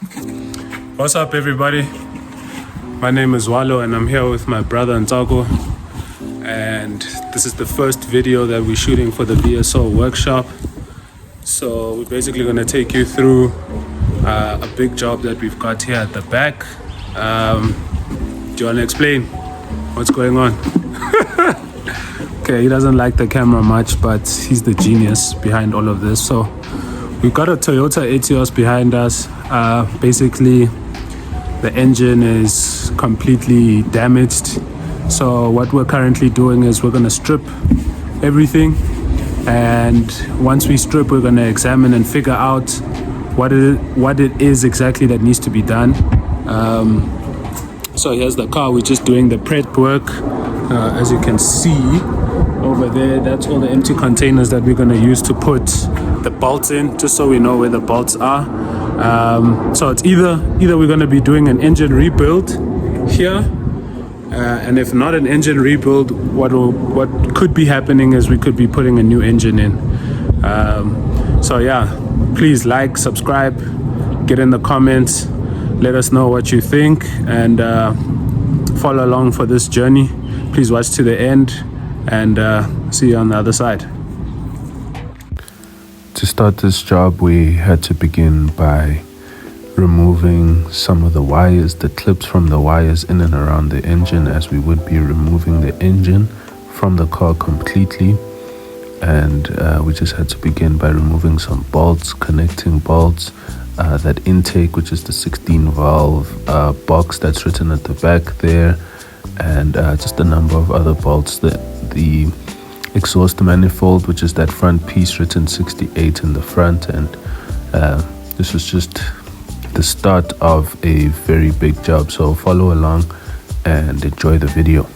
What's up, everybody? My name is Wallo and I'm here with my brother Ntako, and this is the first video that we're shooting for the VSO workshop. So we're basically going to take you through a big job that we've got here at the back. Do you want to explain what's going on? Okay, he doesn't like the camera much, but he's the genius behind all of this. So we've got a Toyota Etios behind us. Basically, the engine is completely damaged. So what we're currently doing is we're going to strip everything, and once we strip, we're going to examine and figure out what it is exactly that needs to be done. So here's the car. We're just doing the prep work. As you can see over there, that's all the empty containers that we're going to use to put the bolts in, just so we know where the bolts are. So it's either we're going to be doing an engine rebuild here, and if not an engine rebuild, what could be happening is we could be putting a new engine in. So yeah, please like, subscribe, get in the comments, let us know what you think, and follow along for this journey. Please watch to the end, and see you on the other side. To start this job, we had to begin by removing some of the wires, the clips from the wires in and around the engine, as we would be removing the engine from the car completely. And we just had to begin by removing some bolts, connecting bolts, that intake, which is the 16 valve box that's written at the back there, and just a number of other bolts. The exhaust manifold, which is that front piece written 68 in the front, and this was just the start of a very big job. So follow along and enjoy the video.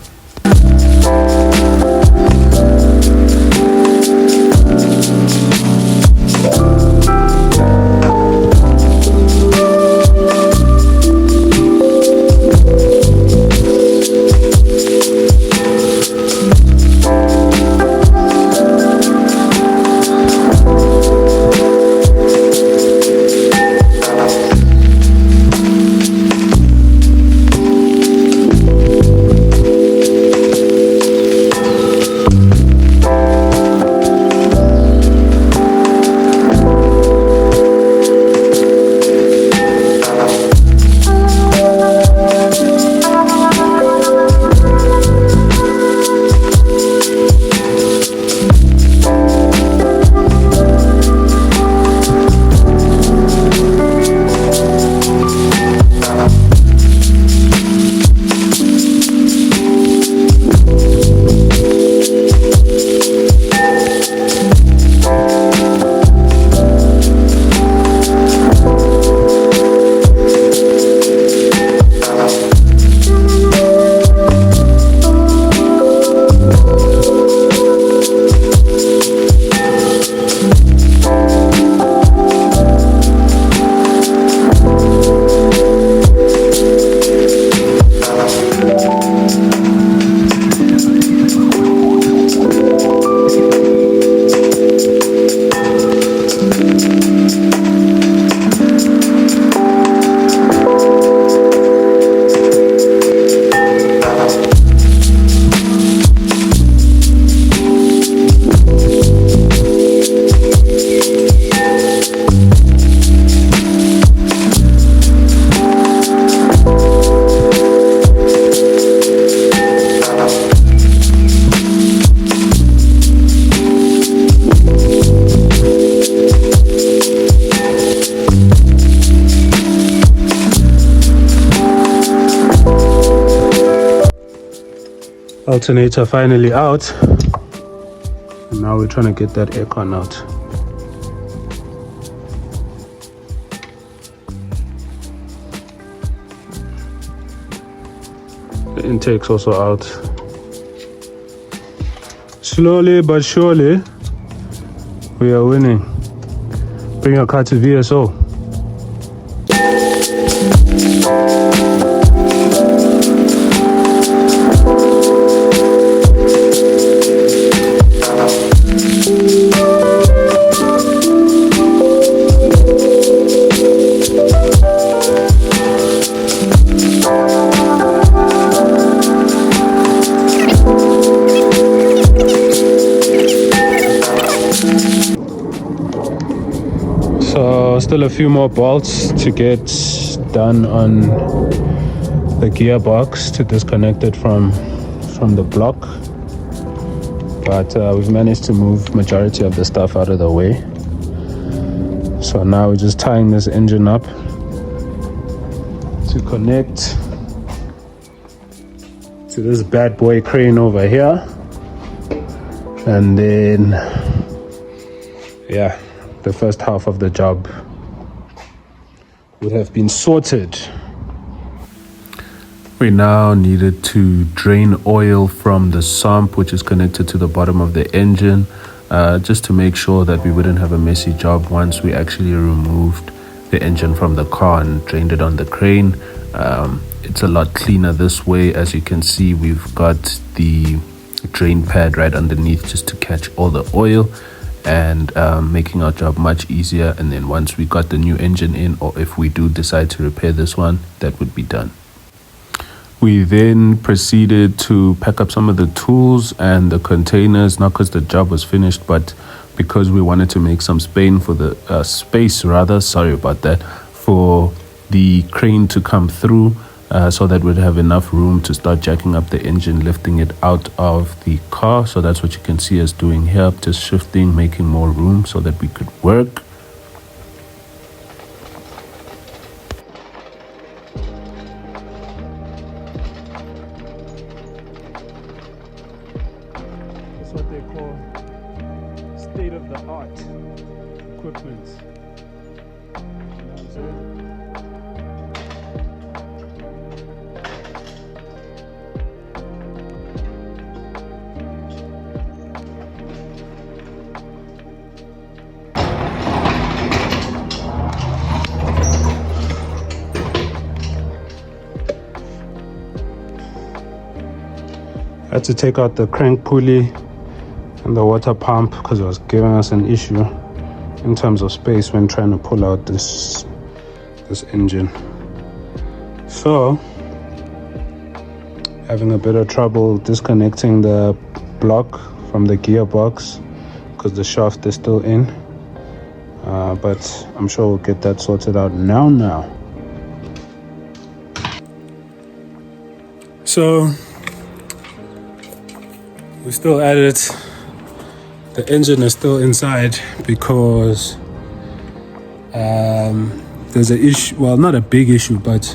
Alternator finally out, and now we're trying to get that aircon out. The intake's also out. Slowly but surely we are winning. Bring your car to VSO. still a few more bolts to get done on the gearbox to disconnect it from the block, but we've managed to move majority of the stuff out of the way. So now we're just tying this engine up to connect to this bad boy crane over here, and then yeah, the first half of the job would have been sorted. We now needed to drain oil from the sump, which is connected to the bottom of the engine, just to make sure that we wouldn't have a messy job once we actually removed the engine from the car and drained it on the crane. It's a lot cleaner this way. As you can see, we've got the drain pad right underneath just to catch all the oil, and making our job much easier. And then once we got the new engine in, or if we do decide to repair this one, that would be done. We then proceeded to pack up some of the tools and the containers, not because the job was finished, but because we wanted to make some space for the for the crane to come through, so that we'd have enough room to start jacking up the engine, lifting it out of the car. So that's what you can see us doing here, just shifting, making more room so that we could work. That's what they call state-of-the-art equipment. You know what I'm saying? I had to take out the crank pulley and the water pump because it was giving us an issue in terms of space when trying to pull out this engine. So having a bit of trouble disconnecting the block from the gearbox because the shaft is still in, but I'm sure we'll get that sorted out now. So we're still at it. The engine is still inside because there's an issue, well, not a big issue, but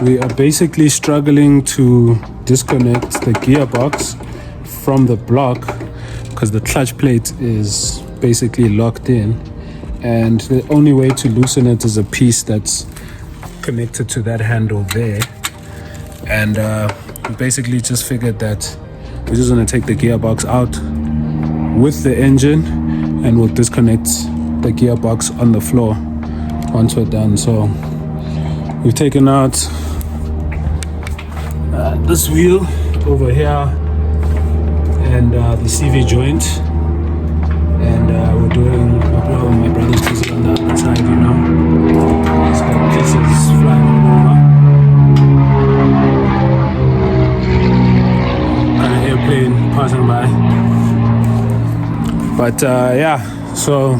we are basically struggling to disconnect the gearbox from the block because the clutch plate is basically locked in, and the only way to loosen it is a piece that's connected to that handle there. And we basically just figured that we're just going to take the gearbox out with the engine, and we'll disconnect the gearbox on the floor once we're done. So we've taken out this wheel over here and the CV joint, and we're doing my brother's pieces on the other side, you know. It's got pieces flying all over. Airplane passing by. But yeah, so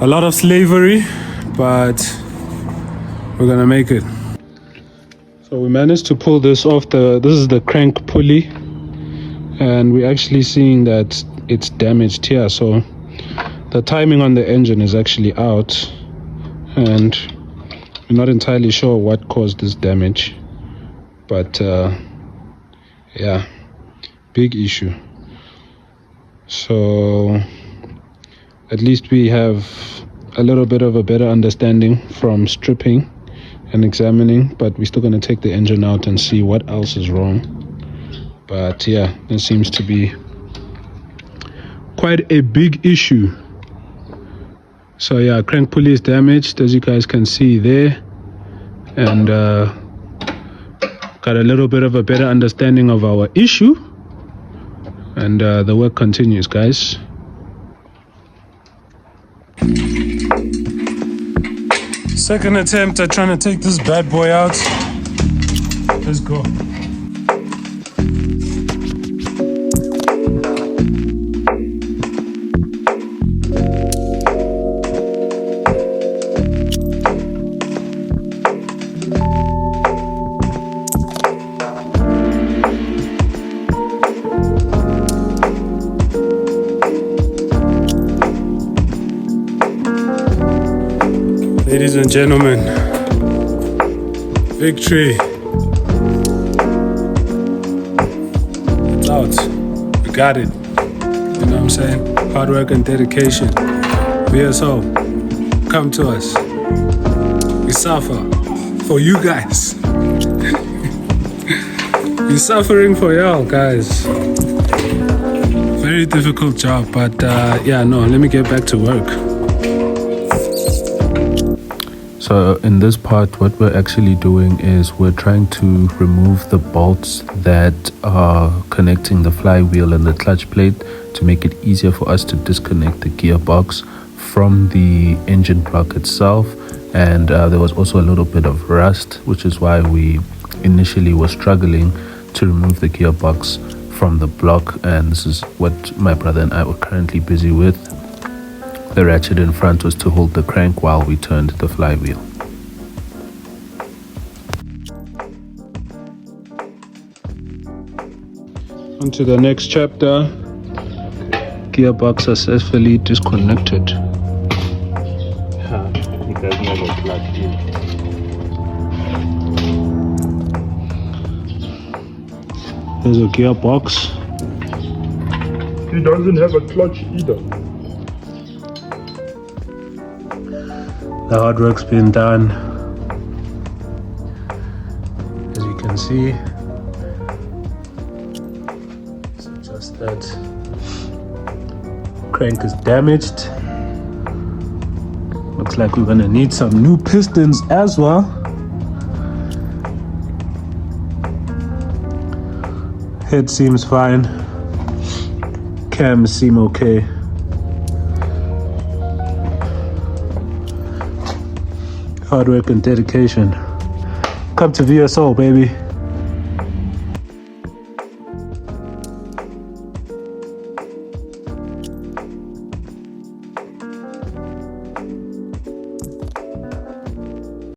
a lot of slavery, but we're gonna make it. So we managed to pull this off. This is the crank pulley, and we're actually seeing that it's damaged here. So the timing on the engine is actually out, and we're not entirely sure what caused this damage, but yeah, big issue. So at least we have a little bit of a better understanding from stripping and examining, but we're still going to take the engine out and see what else is wrong. But yeah, there seems to be quite a big issue. So yeah, crank pulley is damaged, as you guys can see there, and got a little bit of a better understanding of our issue, and the work continues, guys. Second attempt at trying to take this bad boy out. Let's go. Ladies and gentlemen, victory. It's out. We got it. You know what I'm saying? Hard work and dedication. VSO, come to us. We suffer for you guys. We're suffering for y'all, guys. Very difficult job, but let me get back to work. So in this part, what we're actually doing is we're trying to remove the bolts that are connecting the flywheel and the clutch plate to make it easier for us to disconnect the gearbox from the engine block itself. And there was also a little bit of rust, which is why we initially were struggling to remove the gearbox from the block. And this is what my brother and I were currently busy with. The ratchet in front was to hold the crank while we turned the flywheel. On to the next chapter. Gearbox successfully disconnected. It does never plug in. There's a gearbox. He doesn't have a clutch either. The hard work's been done. As you can see, so just that crank is damaged. Looks like we're gonna need some new pistons as well. Head seems fine. Cams seem okay. Hard work and dedication. Come to VSO, baby.